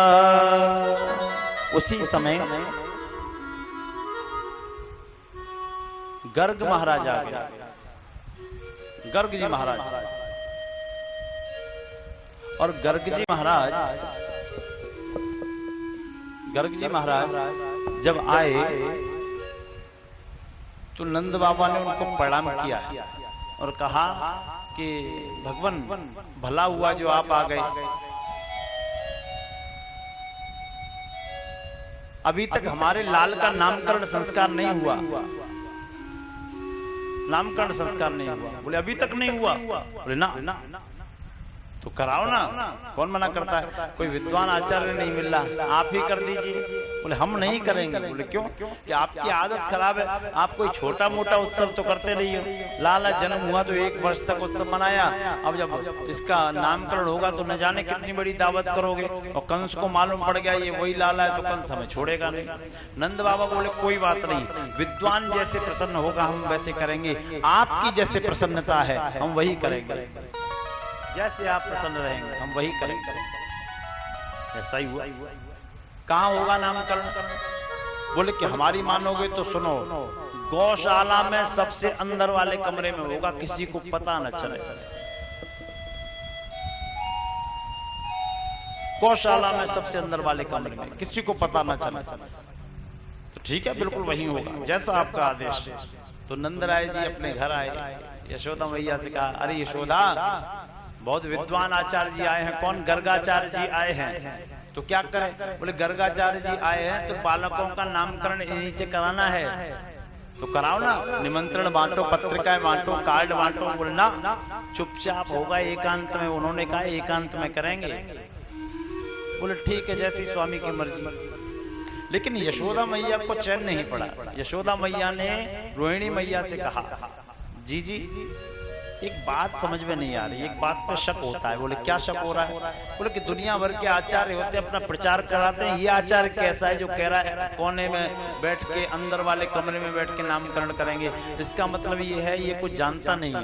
Speaker 2: उसी समय गर्ग महाराज आ गया। गर्ग जी महाराज, और गर्ग जी महाराज जब आए तो नंद बाबा ने उनको प्रणाम किया और कहा कि भगवान भला हुआ जो आप आ गए। अभी तक हमारे लाल का नामकरण संस्कार नहीं हुआ। नामकरण संस्कार नहीं हुआ। बोले अभी तक नहीं हुआ। बोले ना तो कराओ ना, कौन मना करता है? कोई विद्वान आचार्य नहीं मिल रहा, आप ही कर दीजिए। बोले हम नहीं करेंगे। बोले क्यों? कि आपकी आदत खराब है, आप कोई छोटा मोटा उत्सव तो करते नहीं हो। लाला जन्म हुआ तो 1 वर्ष तक उत्सव मनाया, अब जब इसका नामकरण होगा तो न जाने कितनी बड़ी दावत करोगे। और कंस को मालूम पड़ गया ये वही लाला है तो कंस हमें छोड़ेगा नहीं। नंद बाबा बोले कोई बात नहीं, विद्वान जैसे प्रसन्न होगा हम वैसे करेंगे, आपकी जैसे प्रसन्नता है हम वही करेंगे, जैसे आप प्रसन्न रहेंगे हम वही करेंगे। ऐसा ही हुआ। कहाँ होगा नामकरण? बोले कि हमारी मानोगे तो सुनो, गौशाला में सबसे अंदर वाले कमरे में होगा, किसी को पता न चले। गौशाला में सबसे अंदर वाले कमरे में किसी को पता न चले। तो ठीक है, बिल्कुल वही होगा जैसा आपका आदेश। तो नंदराय जी अपने घर आए, यशोदा मैया से कहा, अरे यशोदा बहुत विद्वान आचार्य जी आए हैं। कौन? गर्गाचार्य जी आए हैं। तो क्या करें? बोले गर्गाचार्य जी आए हैं तो बालकों का नामकरण इन्हीं से कराना है, तो कराओ ना, निमंत्रण बांटो, पत्रिकाएं बांटो, कार्ड बांटो। बोले ना, चुपचाप होगा एकांत में। उन्होंने कहा एकांत में करेंगे। बोले ठीक है, जैसी स्वामी की मर्जी। लेकिन यशोदा मैया को चैन नहीं पड़ा। यशोदा मैया ने रोहिणी मैया से कहा, जी एक बात समझ में नहीं आ रही, एक बात पे शक होता है। बोले क्या शक हो रहा है? बोले कि दुनिया भर के आचार्य होते अपना प्रचार कराते हैं, ये आचार्य कैसा है जो कह रहा है कोने में बैठ के, अंदर वाले कमरे में बैठ के नामकरण करेंगे? इसका मतलब ये है ये कुछ जानता नहीं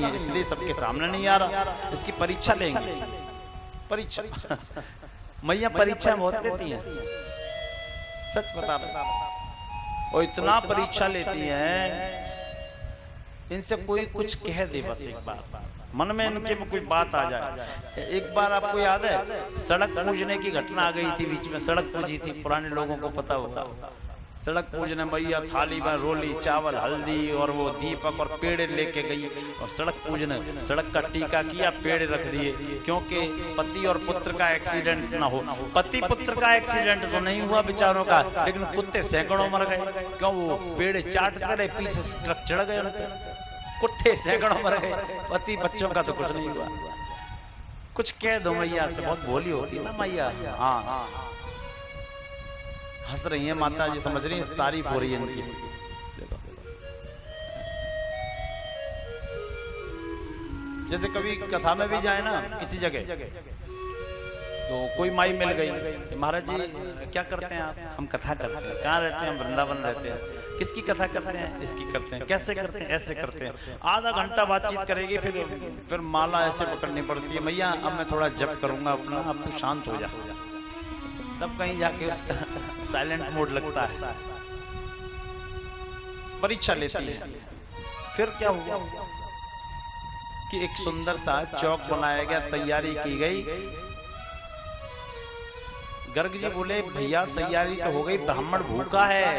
Speaker 2: है, इसलिए सबके सामने नहीं आ रहा। इसकी परीक्षा लेंगे। परीक्षा मैया परीक्षा बहुत लेती है, सच बता रहा। और इतना परीक्षा लेती है, इनसे कोई कुछ कह दे, बस एक बार मन में इनके में कोई बात आ जाए। एक बार आपको याद है, सड़क पूजने की घटना आ गई थी बीच में। सड़क पूजी थी, पुराने लोगों को पता होगा। सड़क पूजने मैया थाली में रोली, चावल, हल्दी और वो दीपक और पेड़ लेके गई और सड़क पूजने, सड़क का टीका किया, पेड़ रख दिए, क्योंकि पति और पुत्र का एक्सीडेंट ना हो। पति पुत्र का एक्सीडेंट तो नहीं हुआ बेचारों का, लेकिन कुत्ते सैकड़ों मर गए। क्यों? वो पेड़ चाटते रहे, पीछे ट्रक चढ़ गए उनके, कुत्ते सैकड़ों मर गए। पति बच्चों का तो कुछ नहीं हुआ। कुछ कह दो मैया से, बहुत भोली होती है ना मैया। हाँ, हंस रही है माता जी, समझ रही है, तारीफ हो रही है इनकी। देखो, जैसे कभी कथा में भी जाए ना किसी जगह, तो कोई माई मिल गई, महाराज जी क्या करते हैं आप? हम कथा करते हैं। कहाँ रहते हैं? वृंदावन रहते हैं। किसकी कथा करते हैं? इसकी करते हैं। कैसे करते हैं? ऐसे करते हैं। आधा घंटा बातचीत करेगी, फिर माला ऐसे पकड़नी पड़ती है। मैया अब मैं थोड़ा जप करूंगा अपना, अब तू शांत हो जा। तब कहीं जाके उसका साइलेंट मोड लगता है। परीक्षा लेती है। फिर क्या हुआ कि एक सुंदर सा चौक बनाया गया, तैयारी की गई। गर्ग जी बोले भैया तैयारी तो हो गई, ब्राह्मण भूखा है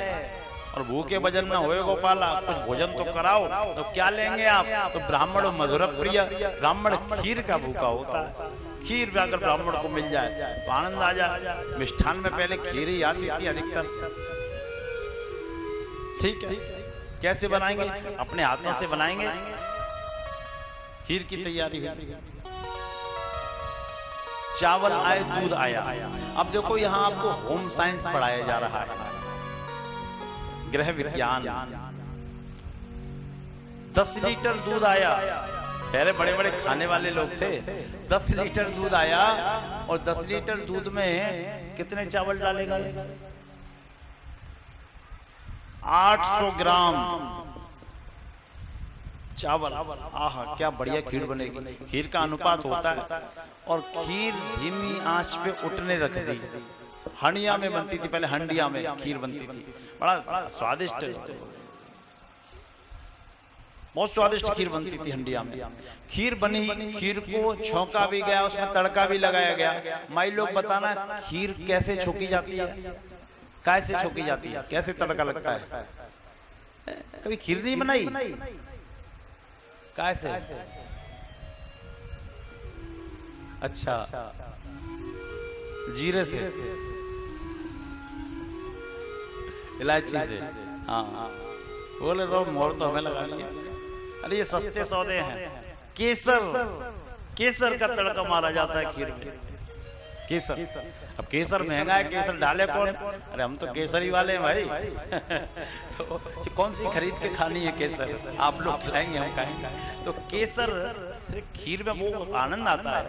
Speaker 2: और भूखे भजन में होए गोपाला, कुछ भोजन तो कराओ। तो क्या लेंगे आप? तो ब्राह्मण मधुर प्रिय, ब्राह्मण खीर का भूखा होता है। खीर भी अगर ब्राह्मण को मिल जाए तो आनंद आ जाए। मिष्ठान में पहले खीर ही आती थी अधिकतर। ठीक है, कैसे बनाएंगे? अपने हाथों से बनाएंगे। खीर की तैयारी हुई, चावल आए, दूध आया। अब देखो यहाँ आपको होम साइंस पढ़ाया जा रहा है, गृह विज्ञान। 10 लीटर दूध आया। पहले बड़े बड़े खाने वाले लोग थे। 10 लीटर दूध आया और 10 लीटर दूध में कितने चावल डालेगा? 800 ग्राम चावल। आहा, क्या बढ़िया खीर बनेगी। खीर का अनुपात होता है। और खीर धीमी आंच पे उठने रख दी। हंडिया में बनती थी पहले, हंडिया में खीर बनती थी, बड़ा स्वादिष्ट, बहुत स्वादिष्ट खीर बनती थी हंडिया में। खीर बनी, खीर को छौंका भी गया, उसमें तड़का भी लगाया गया। माई लोग बताना खीर कैसे छोकी जाती है, कैसे छोकी जाती है, कैसे तड़का लगता है? कभी खीर नहीं बनाई? कैसे? अच्छा, जीरे से, इलायची से। हाँ, बोले रो मोर तो हमें लगा लिया। अरे ये सस्ते सौदे हैं। केसर, केसर का तड़का मारा जाता है खीर में। केसर, अब केसर महंगा है, केसर डाले कौन? अरे हम तो केसरी वाले हैं भाई। तो कौन सी खरीद के खानी है केसर? आप लोग खिलाएंगे, हम खाएंगे। तो केसर खीर में वो आनंद आता है।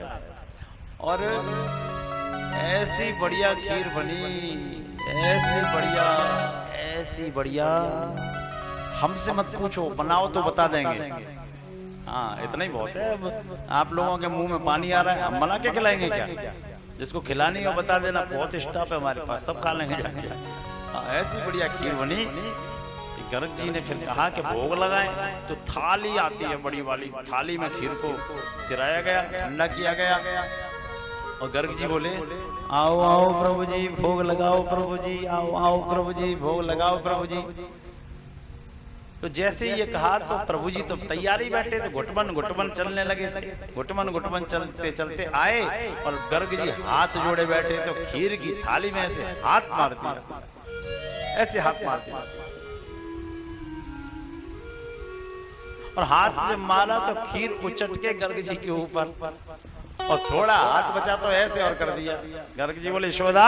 Speaker 2: और ऐसी बढ़िया खीर बनी, ऐसी बढ़िया, ऐसी बढ़िया, हमसे मत पूछो, बनाओ तो बता देंगे। हाँ, इतना ही बहुत है। अब आप लोगों के मुंह में पानी आ रहा है, हम बना के खिलाएंगे क्या? जिसको खिलानी हो बता देना, बहुत स्टाफ है हमारे पास, सब खा लेंगे जाके। ऐसी बढ़िया खीर बनी। गर्ग जी ने फिर कहा कि भोग लगाएं। तो थाली आती है बड़ी वाली, थाली में खीर को सिराया गया, ठंडा किया गया। और गर्ग जी बोले आओ आओ प्रभु जी, भोग लगाओ प्रभु जी, आओ आओ प्रभु जी, भोग लगाओ प्रभु जी। तो जैसे ये कहा तो प्रभु जी तो तैयारी बैठे थे, घुटमन घुटमन चलने लगे थे। घुटमन घुटमन चलते चलते आए और गर्ग जी हाथ जोड़े बैठे। तो खीर की थाली में ऐसे हाथ मार दिया, ऐसे हाथ मार दिया। और हाथ से मारा तो खीर उचट के गर्ग जी के ऊपर, और थोड़ा हाथ बचा तो ऐसे और कर दिया। गर्ग जी बोले यशोदा,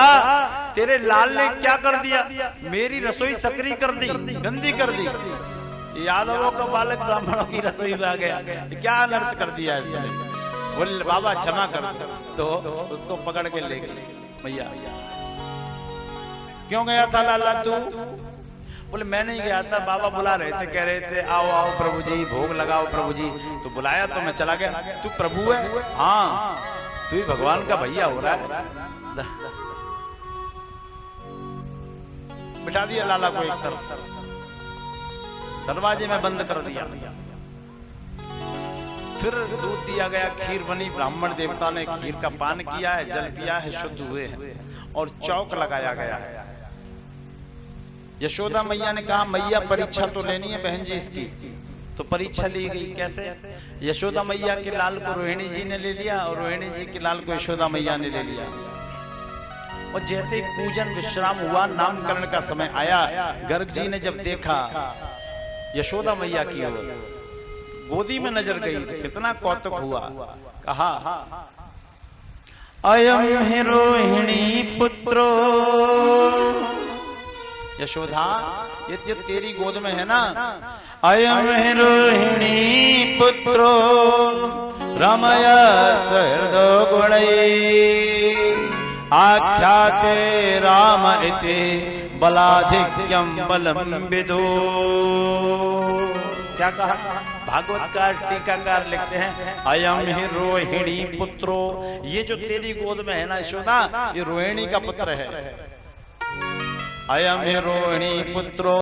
Speaker 2: तेरे लाल ने क्या कर दिया? मेरी रसोई सकरी कर दी, गंदी कर दी। यादवों का बालक ब्राह्मणों की रसोई में आ गया, क्या अनर्थ कर दिया इसने? बोले बाबा क्षमा कर दो। तो उसको पकड़ के ले गए भैया। क्यों गया था लाला तू? बोले मैं नहीं गया था, बाबा बुला रहे थे, कह रहे थे आओ आओ प्रभु जी, भोग लगाओ प्रभु जी। तो बुलाया तो मैं चला गया। तू प्रभु है? हाँ, तू ही भगवान का भैया हो रहा है। बिठा दिया लाला को एक तरफ, दरवाजे में बंद कर दिया। फिर दूध दिया गया, खीर बनी, ब्राह्मण देवता ने खीर का पान किया है, जल पिया है, शुद्ध हुए हैं। और चौक लगाया गया है। यशोदा मैया ने कहा मैया परीक्षा तो लेनी है बहन जी इसकी। तो परीक्षा ली गई। कैसे? यशोदा मैया के लाल को रोहिणी जी ने ले लिया और रोहिणी जी के लाल को यशोदा मैया ने ले लिया। और जैसे ही पूजन विश्राम हुआ, नामकरण का समय आया, गर्ग जी ने जब देखा यशोदा मैया की ओर, गोदी में नजर गई तो कितना कौतुक हुआ। कहा अयम हि रोहिणी पुत्रो। यशोदा, ये जो तेरी गोद में है ना, अयम हि रोहिणी पुत्रो रमया सहृदो गुणै आख्याते राम इति बलाधिक्यम बलम विदो। क्या कहा? भागवतकार टीकाकार लिखते हैं अयम हि रोहिणी पुत्रो, ये जो तेरी गोद में है ना यशोदा, ये रोहिणी का पुत्र है। अयम हि रोहिणी पुत्रो